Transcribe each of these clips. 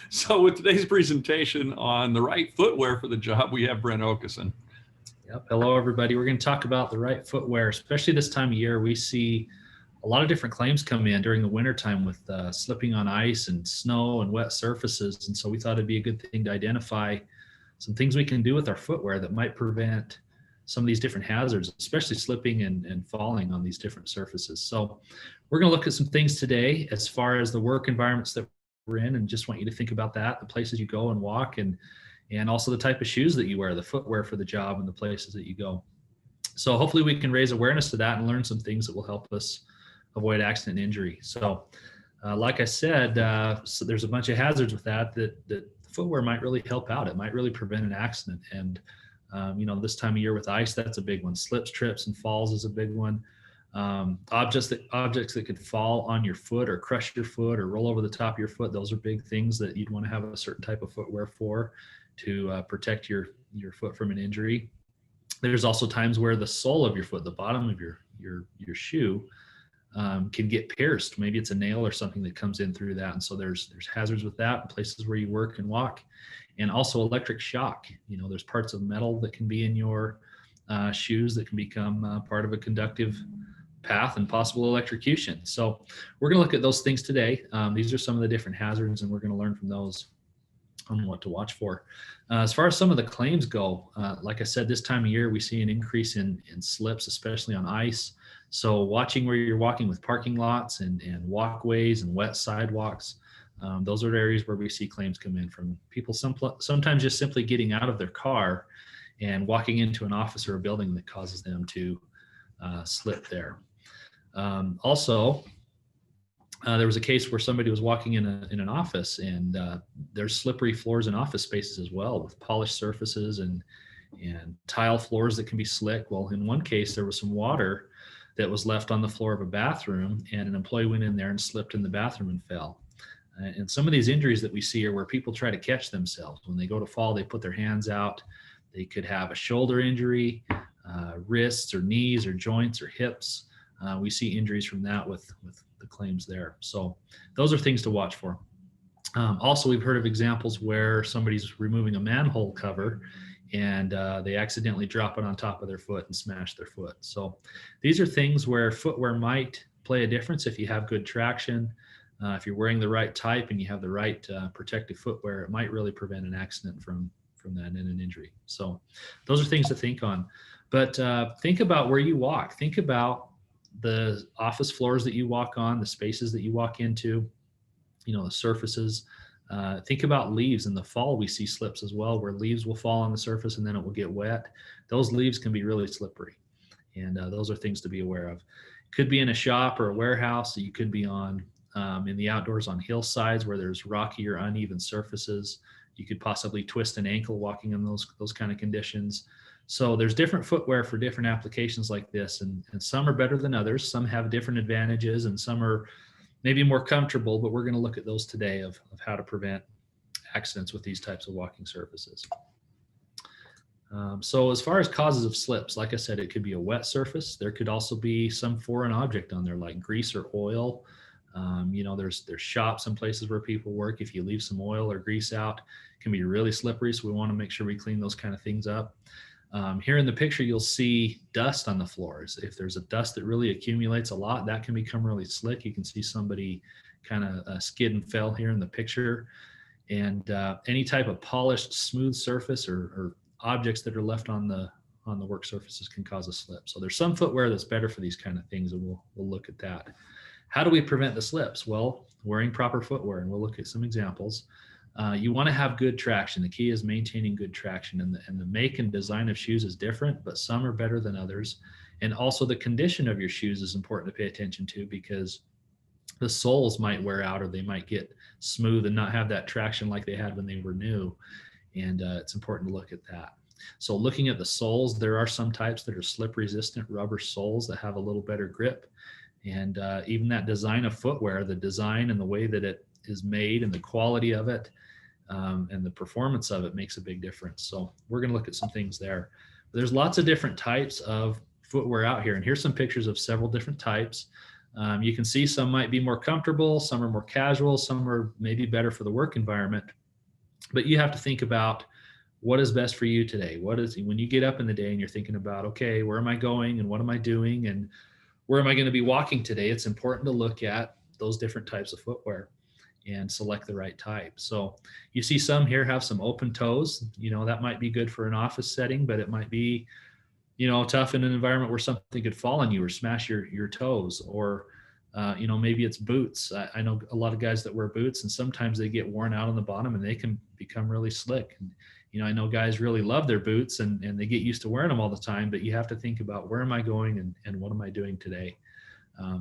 So with today's presentation on the right footwear for the job, we have Brent Okeson. Yep. Hello, everybody. We're going to talk about the right footwear, especially this time of year. We see a lot of different claims come in during the wintertime with slipping on ice and snow and wet surfaces. And so we thought it'd be a good thing to identify some things we can do with our footwear that might prevent some of these different hazards, especially slipping and falling on these different surfaces. So we're going to look at some things today as far as the work environments that we're in, and just want you to think about that, the places you go and walk, and also the type of shoes that you wear, the footwear for the job and the places that you go. So hopefully we can raise awareness to that and learn some things that will help us avoid accident and injury. So like I said, so there's a bunch of hazards with that footwear might really help out. It might really prevent an accident. And this time of year with ice, that's a big one. Slips, trips, and falls is a big one. Objects that could fall on your foot or crush your foot or roll over the top of your foot, those are big things that you'd want to have a certain type of footwear for to protect your foot from an injury. There's also times where the sole of your foot, the bottom of your shoe, can get pierced. Maybe it's a nail or something that comes in through that. And so there's hazards with that, places where you work and walk, and also electric shock. There's parts of metal that can be in your shoes that can become part of a conductive path and possible electrocution. So we're going to look at those things today. These are some of the different hazards, and we're going to learn from those on what to watch for. As far as some of the claims go, like I said, this time of year, we see an increase in slips, especially on ice. So watching where you're walking with parking lots and walkways and wet sidewalks, those are areas where we see claims come in from people sometimes just simply getting out of their car and walking into an office or a building that causes them to slip there. Also, there was a case where somebody was walking in an office, and there's slippery floors in office spaces as well, with polished surfaces and tile floors that can be slick. Well, in one case, there was some water that was left on the floor of a bathroom, and an employee went in there and slipped in the bathroom and fell. And some of these injuries that we see are where people try to catch themselves. When they go to fall, they put their hands out. They could have a shoulder injury, wrists or knees or joints or hips. We see injuries from that with the claims there. So those are things to watch for. Also, we've heard of examples where somebody's removing a manhole cover and they accidentally drop it on top of their foot and smash their foot. So these are things where footwear might play a difference if you have good traction. If you're wearing the right type and you have the right protective footwear, it might really prevent an accident from that and an injury. So those are things to think on. But think about where you walk. Think about the office floors that you walk on, the spaces that you walk into, the surfaces. Think about leaves. In the fall, we see slips as well, where leaves will fall on the surface and then it will get wet. Those leaves can be really slippery. And those are things to be aware of. Could be in a shop or a warehouse that you could be on, in the outdoors on hillsides where there's rocky or uneven surfaces. You could possibly twist an ankle walking in those kind of conditions. So there's different footwear for different applications like this, and some are better than others. Some have different advantages, and some are maybe more comfortable, but we're going to look at those today of how to prevent accidents with these types of walking surfaces. So as far as causes of slips, like I said, it could be a wet surface. There could also be some foreign object on there like grease or oil. There's shops and places where people work. If you leave some oil or grease out, it can be really slippery. So we want to make sure we clean those kind of things up. Here in the picture, you'll see dust on the floors. If there's a dust that really accumulates a lot, that can become really slick. You can see somebody kind of skid and fell here in the picture. And any type of polished, smooth surface or objects that are left on the work surfaces can cause a slip. So there's some footwear that's better for these kind of things, and we'll look at that. How do we prevent the slips? Well, wearing proper footwear, and we'll look at some examples. You want to have good traction. The key is maintaining good traction, and the make and design of shoes is different, but some are better than others. And also the condition of your shoes is important to pay attention to, because the soles might wear out or they might get smooth and not have that traction like they had when they were new. And it's important to look at that. So looking at the soles, there are some types that are slip resistant rubber soles that have a little better grip. And even that design of footwear, the design and the way that it is made and the quality of it and the performance of it makes a big difference. So we're going to look at some things there. There's lots of different types of footwear out here. And here's some pictures of several different types. You can see some might be more comfortable, some are more casual, some are maybe better for the work environment. But you have to think about what is best for you today. What is, when you get up in the day and you're thinking about, okay, where am I going and what am I doing and where am I going to be walking today? It's important to look at those different types of footwear and select the right type. So you see some here have some open toes. That might be good for an office setting, but it might be, tough in an environment where something could fall on you or smash your toes. Or maybe it's boots. I know a lot of guys that wear boots, and sometimes they get worn out on the bottom and they can become really slick. And I know guys really love their boots and they get used to wearing them all the time, but you have to think about, where am I going and what am I doing today?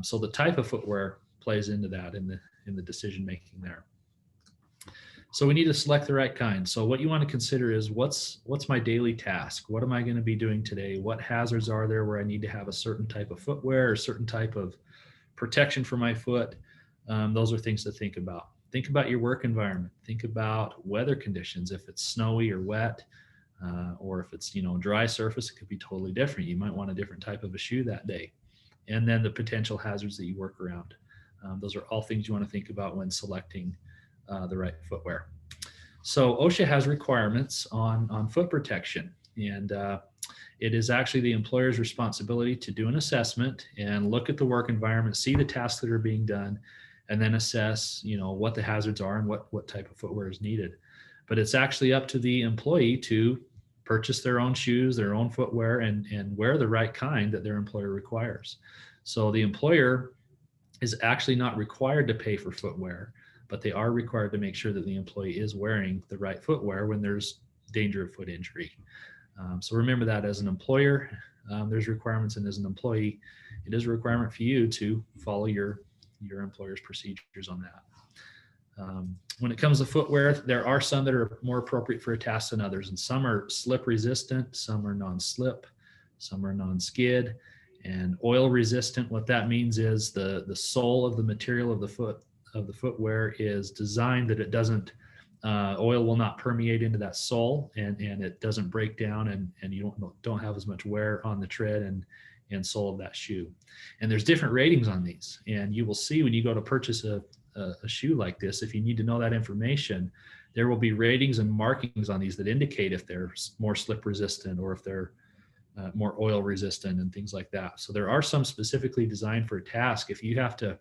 So the type of footwear plays into that in the decision making there. So we need to select the right kind. So what you want to consider is, what's my daily task? What am I going to be doing today? What hazards are there where I need to have a certain type of footwear or certain type of protection for my foot? Those are things to think about. Think about your work environment. Think about weather conditions. If it's snowy or wet, or if it's dry surface, it could be totally different. You might want a different type of a shoe that day. And then the potential hazards that you work around. Those are all things you want to think about when selecting the right footwear. So OSHA has requirements on foot protection, and it is actually the employer's responsibility to do an assessment and look at the work environment, see the tasks that are being done, and then assess, what the hazards are and what type of footwear is needed. But it's actually up to the employee to purchase their own shoes, their own footwear, and wear the right kind that their employer requires. So the employer is actually not required to pay for footwear, but they are required to make sure that the employee is wearing the right footwear when there's danger of foot injury. So remember that as an employer, there's requirements, and as an employee, it is a requirement for you to follow your employer's procedures on that. When it comes to footwear, there are some that are more appropriate for a task than others, and some are slip resistant, some are non-slip, some are non-skid, and oil resistant. What that means is the sole of the material of the footwear is designed that it doesn't, oil will not permeate into that sole, and it doesn't break down, and you don't have as much wear on the tread and sole of that shoe. And there's different ratings on these, and you will see when you go to purchase a shoe like this, if you need to know that information, there will be ratings and markings on these that indicate if they're more slip resistant or if they're more oil resistant and things like that. So there are some specifically designed for a task. If you have to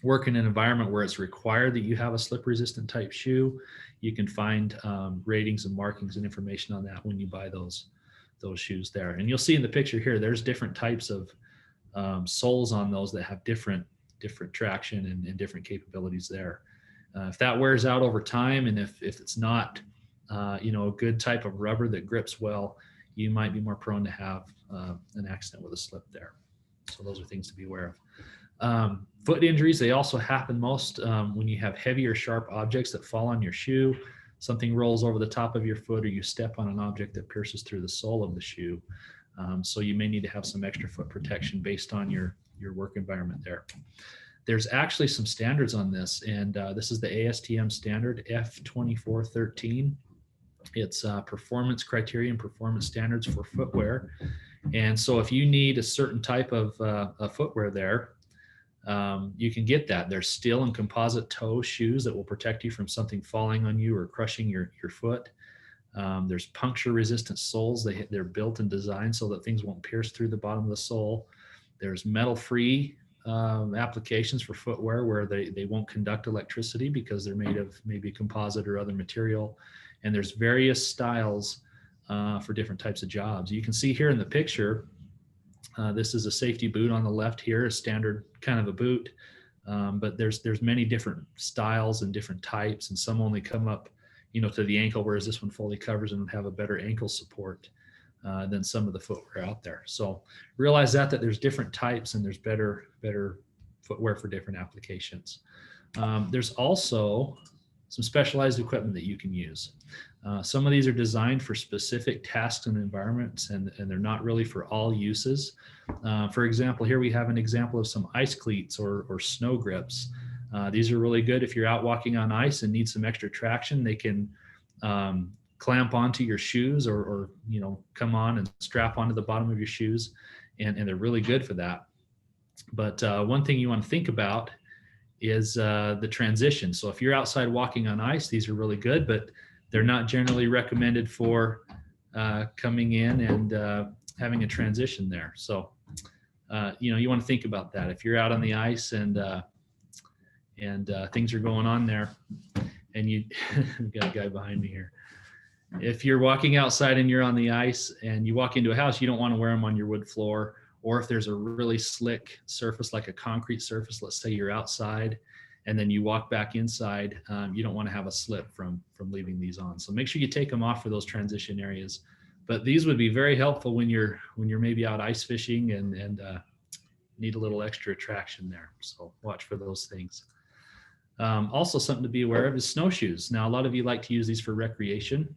work in an environment where it's required that you have a slip resistant type shoe, you can find ratings and markings and information on that when you buy those shoes there. And you'll see in the picture here, there's different types of soles on those that have different traction and different capabilities there. If that wears out over time, and if it's not a good type of rubber that grips well, you might be more prone to have an accident with a slip there. So those are things to be aware of. Foot injuries, they also happen most when you have heavy or sharp objects that fall on your shoe. Something rolls over the top of your foot, or you step on an object that pierces through the sole of the shoe. So you may need to have some extra foot protection based on your work environment there. There's actually some standards on this, and this is the ASTM standard F2413. It's performance criteria and performance standards for footwear. And so if you need a certain type of footwear there, you can get that. There's steel and composite toe shoes that will protect you from something falling on you or crushing your foot. There's puncture resistant soles. They're built and designed so that things won't pierce through the bottom of the sole. There's metal free applications for footwear where they won't conduct electricity because they're made of maybe composite or other material. And there's various styles for different types of jobs. You can see here in the picture, this is a safety boot on the left here, a standard kind of a boot. But there's many different styles and different types, and some only come up, to the ankle, whereas this one fully covers and have a better ankle support than some of the footwear out there. So realize that there's different types and there's better footwear for different applications. There's also some specialized equipment that you can use. Some of these are designed for specific tasks and environments, and they're not really for all uses. For example, here we have an example of some ice cleats or snow grips. These are really good if you're out walking on ice and need some extra traction. They can clamp onto your shoes or come on and strap onto the bottom of your shoes, and they're really good for that. But one thing you want to think about is the transition. So if you're outside walking on ice, these are really good, but they're not generally recommended for coming in and having a transition there. So you want to think about that. If you're out on the ice and things are going on there, and you got a guy behind me here. If you're walking outside and you're on the ice and you walk into a house, you don't want to wear them on your wood floor. Or if there's a really slick surface, like a concrete surface, let's say you're outside and then you walk back inside, you don't want to have a slip from leaving these on. So make sure you take them off for those transition areas. But these would be very helpful when you're maybe out ice fishing and need a little extra traction there. So watch for those things. Also, something to be aware of is snowshoes. Now, a lot of you like to use these for recreation,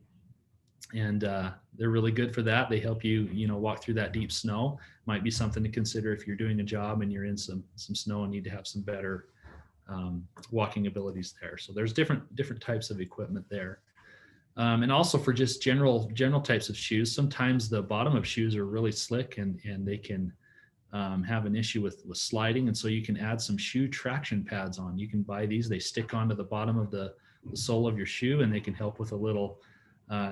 and they're really good for that. They help you, walk through that deep snow. Might be something to consider if you're doing a job and you're in some snow and need to have some better walking abilities there. So there's different types of equipment there. And also for just general types of shoes, sometimes the bottom of shoes are really slick and they can have an issue with sliding. And so you can add some shoe traction pads on. You can buy these, they stick onto the bottom of the sole of your shoe, and they can help with a little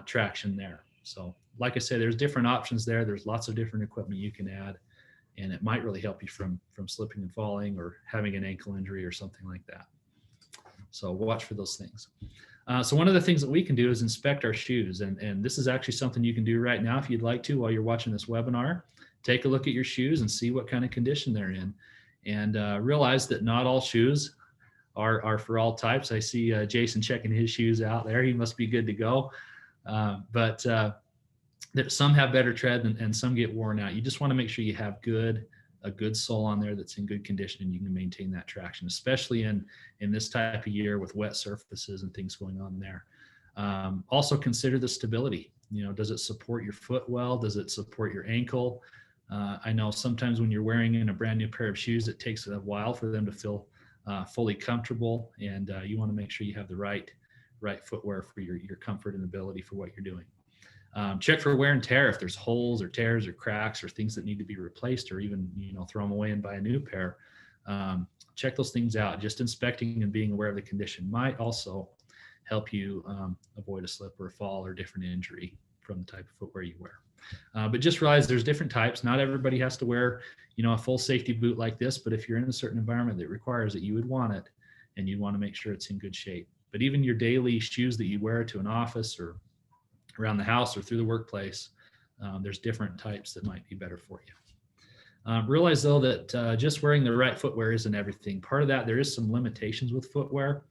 traction there. So like I say, there's different options there. There's lots of different equipment you can add, and it might really help you from slipping and falling or having an ankle injury or something like that. So watch for those things. So one of the things that we can do is inspect our shoes. And this is actually something you can do right now if you'd like to while you're watching this webinar. Take a look at your shoes and see what kind of condition they're in. And realize that not all shoes are for all types. I see Jason checking his shoes out there. He must be good to go. But some have better tread and some get worn out. You just want to make sure you have a good sole on there that's in good condition, and you can maintain that traction, especially in this type of year with wet surfaces and things going on there. Also consider the stability. Does it support your foot well? Does it support your ankle? I know sometimes when you're wearing in a brand new pair of shoes, it takes a while for them to feel fully comfortable, and you want to make sure you have the right footwear for your comfort and ability for what you're doing. Check for wear and tear. If there's holes or tears or cracks or things that need to be replaced, or even throw them away and buy a new pair. Check those things out. Just inspecting and being aware of the condition might also help you avoid a slip or a fall or different injury from the type of footwear you wear. But just realize there's different types. Not everybody has to wear a full safety boot like this, but if you're in a certain environment that requires it, you would want it, and you'd want to make sure it's in good shape. But even your daily shoes that you wear to an office or around the house or through the workplace, there's different types that might be better for you. Realize though that just wearing the right footwear isn't everything. Part of that, there is some limitations with footwear.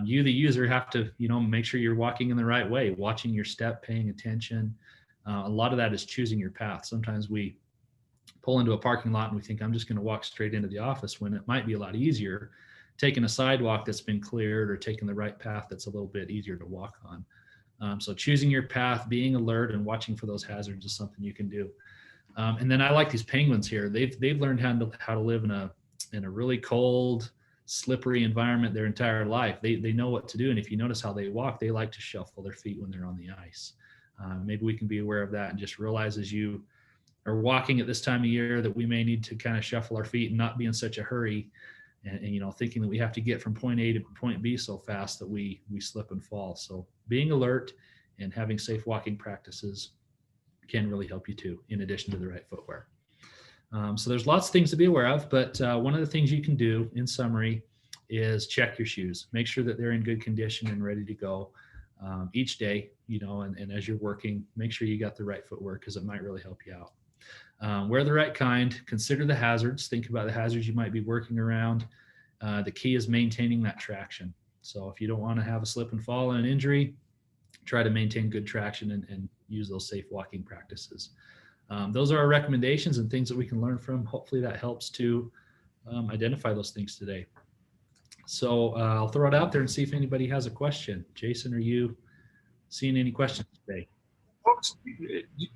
You, the user, have to make sure you're walking in the right way, watching your step, paying attention. A lot of that is choosing your path. Sometimes we pull into a parking lot and we think, I'm just going to walk straight into the office, when it might be a lot easier taking a sidewalk that's been cleared or taking the right path that's a little bit easier to walk on. So choosing your path, being alert, and watching for those hazards is something you can do. And then I like these penguins here. They've learned how to live in a really cold, slippery environment their entire life. They know what to do. And if you notice how they walk, they like to shuffle their feet when they're on the ice. Maybe we can be aware of that and just realize as you are walking at this time of year that we may need to kind of shuffle our feet and not be in such a hurry, and thinking that we have to get from point A to point B so fast that we slip and fall. So being alert and having safe walking practices can really help you too, in addition to the right footwear. So there's lots of things to be aware of, but one of the things you can do in summary is check your shoes. Make sure that they're in good condition and ready to go each day, and as you're working, make sure you got the right footwear, because it might really help you out. Wear the right kind. Consider the hazards. Think about the hazards you might be working around. The key is maintaining that traction. So if you don't want to have a slip and fall and an injury, try to maintain good traction and use those safe walking practices. Those are our recommendations and things that we can learn from. Hopefully that helps to identify those things today. So I'll throw it out there and see if anybody has a question. Jason, are you seeing any questions today? Folks,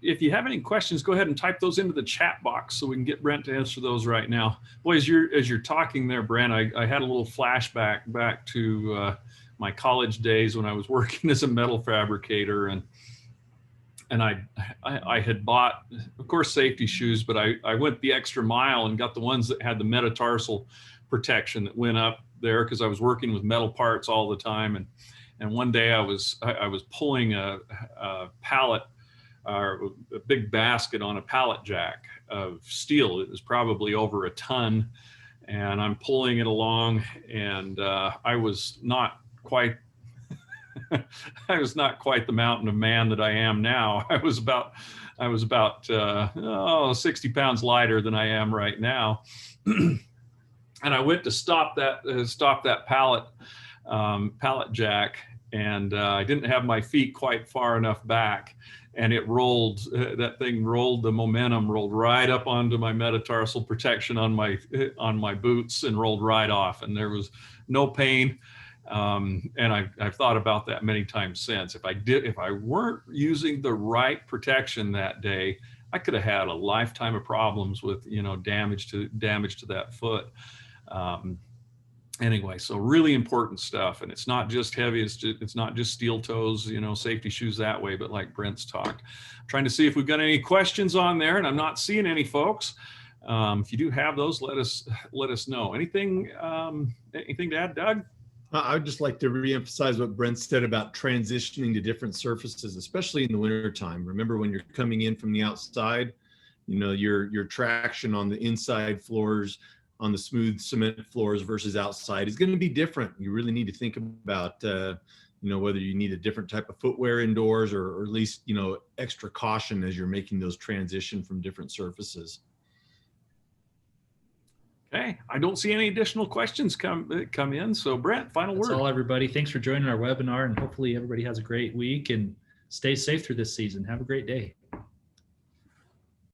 if you have any questions, go ahead and type those into the chat box so we can get Brent to answer those right now. Boy, as you're talking there, Brent, I had a little flashback back to my college days when I was working as a metal fabricator, and and I had bought, of course, safety shoes, but I went the extra mile and got the ones that had the metatarsal protection that went up there, because I was working with metal parts all the time. And one day I was pulling a pallet, or a big basket on a pallet jack of steel. It was probably over a ton, and I'm pulling it along, and I was not quite I was not quite the mountain of man that I am now. I was about 60 pounds lighter than I am right now. And I went to stop that pallet jack, and I didn't have my feet quite far enough back, and it rolled. That thing rolled. The momentum rolled right up onto my metatarsal protection on my boots, and rolled right off. And there was no pain. And I've thought about that many times since. If I weren't using the right protection that day, I could have had a lifetime of problems with, damage to that foot. Anyway, so really important stuff. And it's not just heavy. It's not just steel toes, safety shoes that way, but like Brent's talked. I'm trying to see if we've got any questions on there, and I'm not seeing any, folks. If you do have those, let us know. Anything to add, Doug? I would just like to reemphasize what Brent said about transitioning to different surfaces, especially in the wintertime. Remember, when you're coming in from the outside, your traction on the inside floors, on the smooth cement floors versus outside, is going to be different. You really need to think about, whether you need a different type of footwear indoors, or at least, extra caution as you're making those transition from different surfaces. Okay, I don't see any additional questions come in. So Brent, final word. That's all, everybody. Thanks for joining our webinar, and hopefully everybody has a great week and stay safe through this season. Have a great day.